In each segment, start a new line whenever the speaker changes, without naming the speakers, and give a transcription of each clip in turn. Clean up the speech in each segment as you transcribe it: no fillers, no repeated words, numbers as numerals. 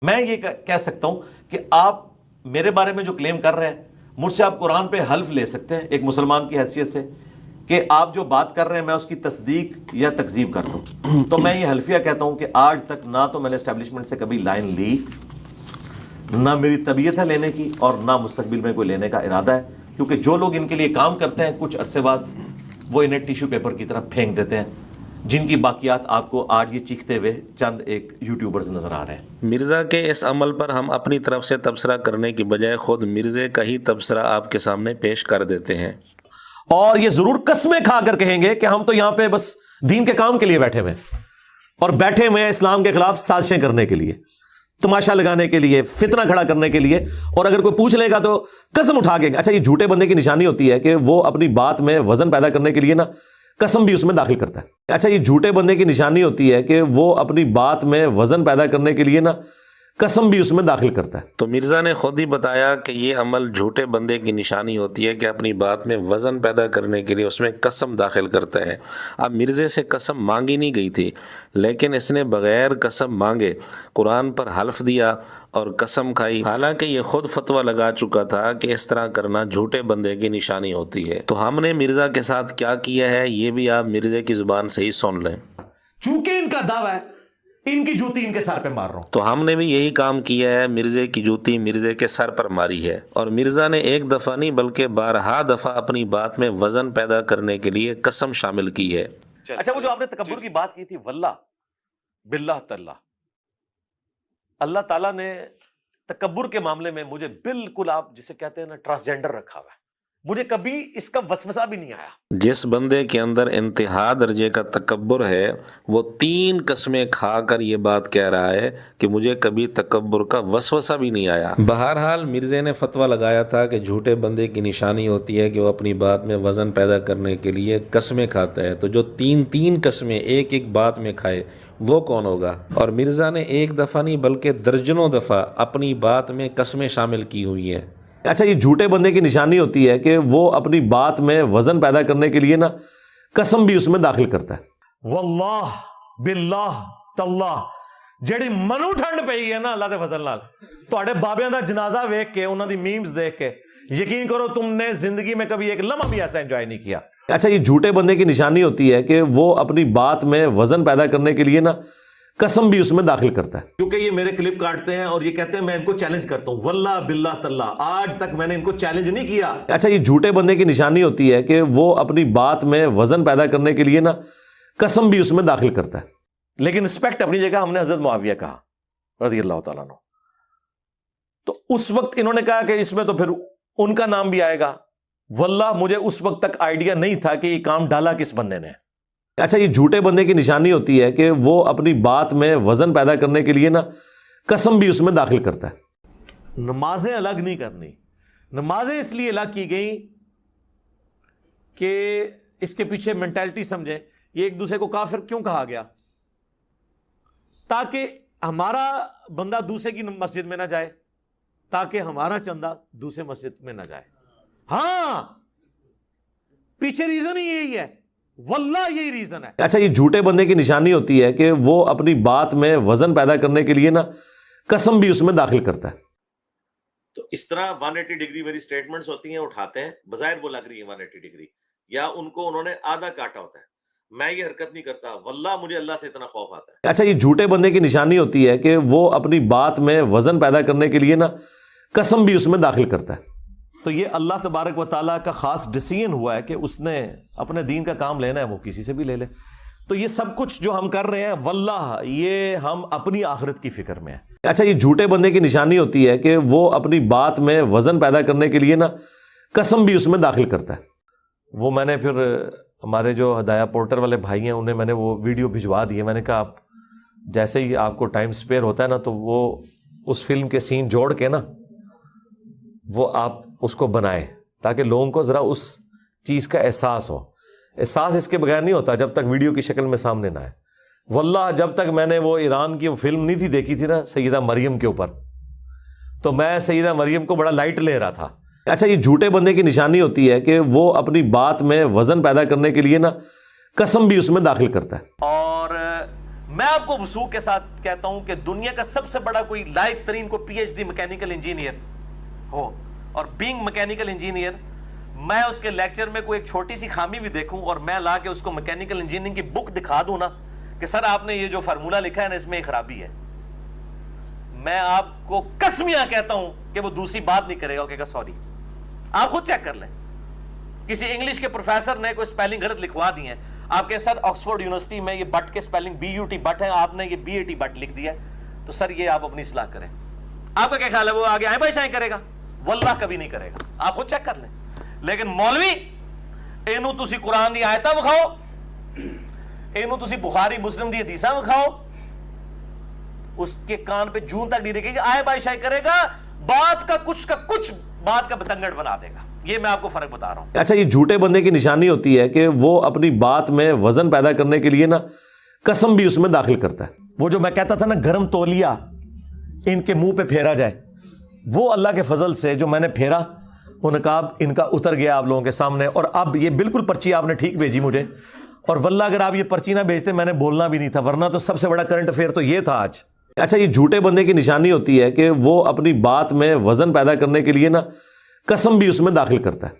میں یہ کہہ سکتا ہوں کہ آپ میرے بارے میں جو کلیم کر رہے ہیں مجھ سے آپ قرآن پہ حلف لے سکتے ہیں ایک مسلمان کی حیثیت سے کہ آپ جو بات کر رہے ہیں میں اس کی تصدیق یا تکذیب کر دوں. تو میں یہ حلفیہ کہتا ہوں کہ آج تک نہ تو میں نے اسٹیبلشمنٹ سے کبھی لائن لی، نہ میری طبیعت ہے لینے کی، اور نہ مستقبل میں کوئی لینے کا ارادہ ہے، کیونکہ جو لوگ ان کے لیے کام کرتے ہیں کچھ عرصے بعد وہ انہیں ٹیشو پیپر کی طرف پھینک دیتے ہیں، جن کی باقیات آپ کو آج یہ چیختے ہوئے چند ایک یوٹیوبرز نظر آ رہے ہیں.
مرزا کے اس عمل پر ہم اپنی طرف سے تبصرہ کرنے کی بجائے خود مرزے کا ہی تبصرہ آپ کے سامنے پیش کر دیتے ہیں،
اور یہ ضرور قسمیں کھا کر کہیں گے کہ ہم تو یہاں پہ بس دین کے کام کے لیے بیٹھے ہوئے ہیں، اور بیٹھے ہوئے ہیں اسلام کے خلاف سازشیں کرنے کے لیے، تماشا لگانے کے لیے، فتنہ کھڑا کرنے کے لیے. اور اگر کوئی پوچھ لے گا تو قسم اٹھا کے. اچھا، یہ جھوٹے بندے کی نشانی ہوتی ہے کہ وہ اپنی بات میں وزن پیدا کرنے کے لیے نا قسم بھی اس میں داخل کرتا ہے. اچھا، یہ جھوٹے بندے کی نشانی ہوتی ہے کہ وہ اپنی بات میں وزن پیدا کرنے کے لیے نا قسم بھی اس میں داخل کرتا ہے.
تو مرزا نے خود ہی بتایا کہ یہ عمل جھوٹے بندے کی نشانی ہوتی ہے کہ اپنی بات میں وزن پیدا کرنے کے لیے اس میں قسم داخل کرتا ہے. اب مرزے سے قسم مانگی نہیں گئی تھی، لیکن اس نے بغیر قسم مانگے قرآن پر حلف دیا اور قسم کھائی، حالانکہ یہ خود فتویٰ لگا چکا تھا کہ اس طرح کرنا جھوٹے بندے کی نشانی ہوتی ہے. تو ہم نے مرزا کے ساتھ کیا کیا ہے یہ بھی آپ مرزے کی زبان سے ہی سن لیں.
چونکہ ان کا دعویٰ ہے ان کی جوتی ان کے سر پہ مار رہا ہوں.
تو ہم نے بھی یہی کام کیا ہے، مرزے کی جوتی مرزے کے سر پر ماری ہے، اور مرزا نے ایک دفعہ نہیں بلکہ بارہا دفعہ اپنی بات میں وزن پیدا کرنے کے لیے قسم شامل کی ہے.
اچھا، وہ جو آپ نے تکبر کی بات کی تھی، واللہ باللہ تعالیٰ، اللہ تعالیٰ نے تکبر کے معاملے میں مجھے بالکل، آپ جسے کہتے ہیں نا ٹرانسجینڈر رکھا ہوا ہے. مجھے کبھی اس کا وسوسہ بھی نہیں آیا.
جس بندے کے اندر انتہا درجے کا تکبر ہے وہ 3 قسمیں کھا کر یہ بات کہہ رہا ہے کہ مجھے کبھی تکبر کا وسوسہ بھی نہیں آیا. بہرحال مرزے نے فتویٰ لگایا تھا کہ جھوٹے بندے کی نشانی ہوتی ہے کہ وہ اپنی بات میں وزن پیدا کرنے کے لیے قسمیں کھاتا ہے. تو جو 3 قسمیں ایک بات میں کھائے وہ کون ہوگا؟ اور مرزا نے ایک دفعہ نہیں بلکہ درجنوں دفعہ اپنی بات میں قسمیں شامل کی ہوئی ہیں.
اچھا، یہ جھوٹے بندے کی نشانی ہوتی ہے کہ وہ اپنی بات میں وزن پیدا کرنے کے لیے نا قسم بھی اس میں داخل کرتا ہے. واللہ باللہ تاللہ جیڑی منو ٹھنڈ پئی ہے نا اللہ دے فضل نال، تواڈے بابیاں دا جنازہ ویکھ کے، انہاں دی میمز دیکھ کے یقین کرو تم نے زندگی میں کبھی ایک لمحہ بھی ایسا انجوائے نہیں کیا. اچھا، یہ جھوٹے بندے کی نشانی ہوتی ہے کہ وہ اپنی بات میں وزن پیدا کرنے کے لیے نا قسم بھی اس میں داخل کرتا ہے. کیونکہ یہ میرے کلپ کاٹتے ہیں اور یہ کہتے ہیں میں ان کو چیلنج کرتا ہوں. واللہ باللہ تاللہ آج تک میں نے ان کو چیلنج نہیں کیا. اچھا، یہ جھوٹے بندے کی نشانی ہوتی ہے کہ وہ اپنی بات میں وزن پیدا کرنے کے لیے نا قسم بھی اس میں داخل کرتا ہے. لیکن رسپیکٹ اپنی جگہ ہم نے حضرت معاویہ کہا رضی اللہ تعالیٰ عنہ. تو اس وقت انہوں نے کہا کہ اس میں تو پھر ان کا نام بھی آئے گا. واللہ مجھے اس وقت تک آئیڈیا نہیں تھا کہ یہ کام ڈالا کس بندے نے. اچھا، یہ جھوٹے بندے کی نشانی ہوتی ہے کہ وہ اپنی بات میں وزن پیدا کرنے کے لیے نا قسم بھی اس میں داخل کرتا ہے. نمازیں الگ نہیں کرنی. نمازیں اس لیے الگ کی گئیں کہ اس کے پیچھے مینٹالٹی سمجھیں. یہ ایک دوسرے کو کافر کیوں کہا گیا؟ تاکہ ہمارا بندہ دوسرے کی مسجد میں نہ جائے، تاکہ ہمارا چندہ دوسرے مسجد میں نہ جائے. ہاں، پیچھے ریزن ہی یہی ہے. واللہ یہی ریزن ہے. اچھا، یہ جھوٹے بندے کی نشانی ہوتی ہے کہ وہ اپنی بات میں وزن پیدا کرنے کے لیے نا قسم بھی اس میں داخل کرتا ہے. تو اس طرح 180 ڈگری میری سٹیٹمنٹس ہوتی ہیں، اٹھاتے ہیں، بظاہر وہ لگ رہی ہیں 180 ڈگری، یا ان کو انہوں نے آدھا کاٹا ہوتا ہے. میں یہ حرکت نہیں کرتا. واللہ مجھے اللہ سے اتنا خوف آتا ہے. اچھا، یہ جھوٹے بندے کی نشانی ہوتی ہے کہ وہ اپنی بات میں وزن پیدا کرنے کے لیے نا قسم بھی اس میں داخل کرتا ہے. تو یہ اللہ تبارک و تعالیٰ کا خاص ڈیسیژن ہوا ہے کہ اس نے اپنے دین کا کام لینا ہے، وہ کسی سے بھی لے لے. تو یہ سب کچھ جو ہم کر رہے ہیں واللہ یہ ہم اپنی آخرت کی فکر میں ہیں. اچھا، یہ جھوٹے بندے کی نشانی ہوتی ہے کہ وہ اپنی بات میں وزن پیدا کرنے کے لیے نا قسم بھی اس میں داخل کرتا ہے. وہ میں نے پھر ہمارے جو ہدایہ پورٹر والے بھائی ہیں انہیں میں نے وہ ویڈیو بھجوا دیے. میں نے کہا آپ جیسے ہی آپ کو ٹائم سپیئر ہوتا ہے نا تو وہ اس فلم کے سین جوڑ کے نا وہ آپ اس کو بنائے تاکہ لوگوں کو ذرا اس چیز کا احساس ہو. احساس اس کے بغیر نہیں ہوتا جب تک ویڈیو کی شکل میں سامنے نہ آئے. واللہ جب تک میں نے وہ ایران کی وہ فلم نہیں تھی دیکھی تھی نا سیدہ مریم کے اوپر، تو میں سیدہ مریم کو بڑا لائٹ لے رہا تھا. اچھا، یہ جھوٹے بندے کی نشانی ہوتی ہے کہ وہ اپنی بات میں وزن پیدا کرنے کے لیے نا قسم بھی اس میں داخل کرتا ہے. اور میں آپ کو وثوق کے ساتھ کہتا ہوں کہ دنیا کا سب سے بڑا کوئی لائق ترین کو P H D mechanical engineer ہو، اور بینگ میکینیکل انجینئر، میں اس کے لیکچر میں کوئی ایک چھوٹی سی خامی بھی دیکھوں اور میں لا کے اس کو میکینیکل انجینئرنگ کی بک دکھا دوں نا کہ سر آپ نے یہ جو فارمولا لکھا ہے نا اس میں ایک خرابی ہے، میں آپ کو قسمیاں کہتا ہوں کہ وہ دوسری بات نہیں کرے گا، کہے گا سوری۔ آپ خود چیک کر لیں، کسی انگلش کے پروفیسر نے کوئی سپیلنگ غلط لکھوا دی ہے، آپ کے سر آکسفورڈ یونیورسٹی میں یہ بٹ کے سپیلنگ BUT بٹ ہے، آپ نے یہ BAT بٹ لکھ دیا ہے، تو سر یہ آپ اپنی اصلاح کریں۔ آپ کا کیا خیال ہے وہ آگے آئیں بھائی شائیں کرے گا؟ واللہ کبھی نہیں کرے گا، آپ خود چیک کر لیں۔ لیکن مولوی اینو تسی قرآن دی آیتاں وکھاؤ، اینو تسی بخاری مسلم دی حدیثاں وکھاؤ، اس کے کان پہ جون تک نہیں رکھے گا، آئے بھائی شائیں کرے گا، بات کا کچھ بات کا بتنگڑ بنا دے گا۔ یہ میں آپ کو فرق بتا رہا ہوں۔
اچھا، یہ جھوٹے بندے کی نشانی ہوتی ہے کہ وہ اپنی بات میں وزن پیدا کرنے کے لیے نا قسم بھی اس میں داخل کرتا ہے۔ وہ جو میں کہتا تھا نا گرم تولیہ ان کے منہ پہ پھیرا جائے، وہ اللہ کے فضل سے جو میں نے پھیرا وہ نقاب ان کا اتر گیا آپ لوگوں کے سامنے، اور اب یہ بالکل پرچی آپ نے ٹھیک بھیجی مجھے، اور واللہ اگر آپ یہ پرچی نہ بھیجتے میں نے بولنا بھی نہیں تھا، ورنہ تو سب سے بڑا کرنٹ افیئر تو یہ تھا آج۔ اچھا، یہ جھوٹے بندے کی نشانی ہوتی ہے کہ وہ اپنی بات میں وزن پیدا کرنے کے لیے نا قسم بھی اس میں داخل کرتا ہے۔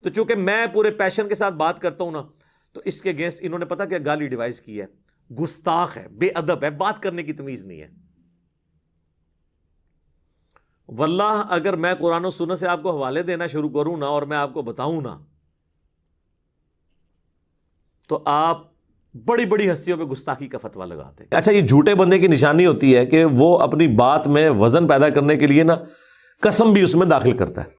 تو چونکہ میں پورے پیشن کے ساتھ بات کرتا ہوں نا، تو اس کے اگینسٹ انہوں نے پتا کہ گالی ڈیوائز کی ہے، گستاخ ہے، بے ادب ہے، بات کرنے کی تمیز نہیں ہے۔ واللہ اگر میں قرآن و سنت سے آپ کو حوالے دینا شروع کروں نا اور میں آپ کو بتاؤں نا، تو آپ بڑی بڑی ہستیوں پہ گستاخی کا فتویٰ لگاتے ہیں۔
اچھا، یہ جھوٹے بندے کی نشانی ہوتی ہے کہ وہ اپنی بات میں وزن پیدا کرنے کے لیے نا قسم بھی اس میں داخل کرتا ہے۔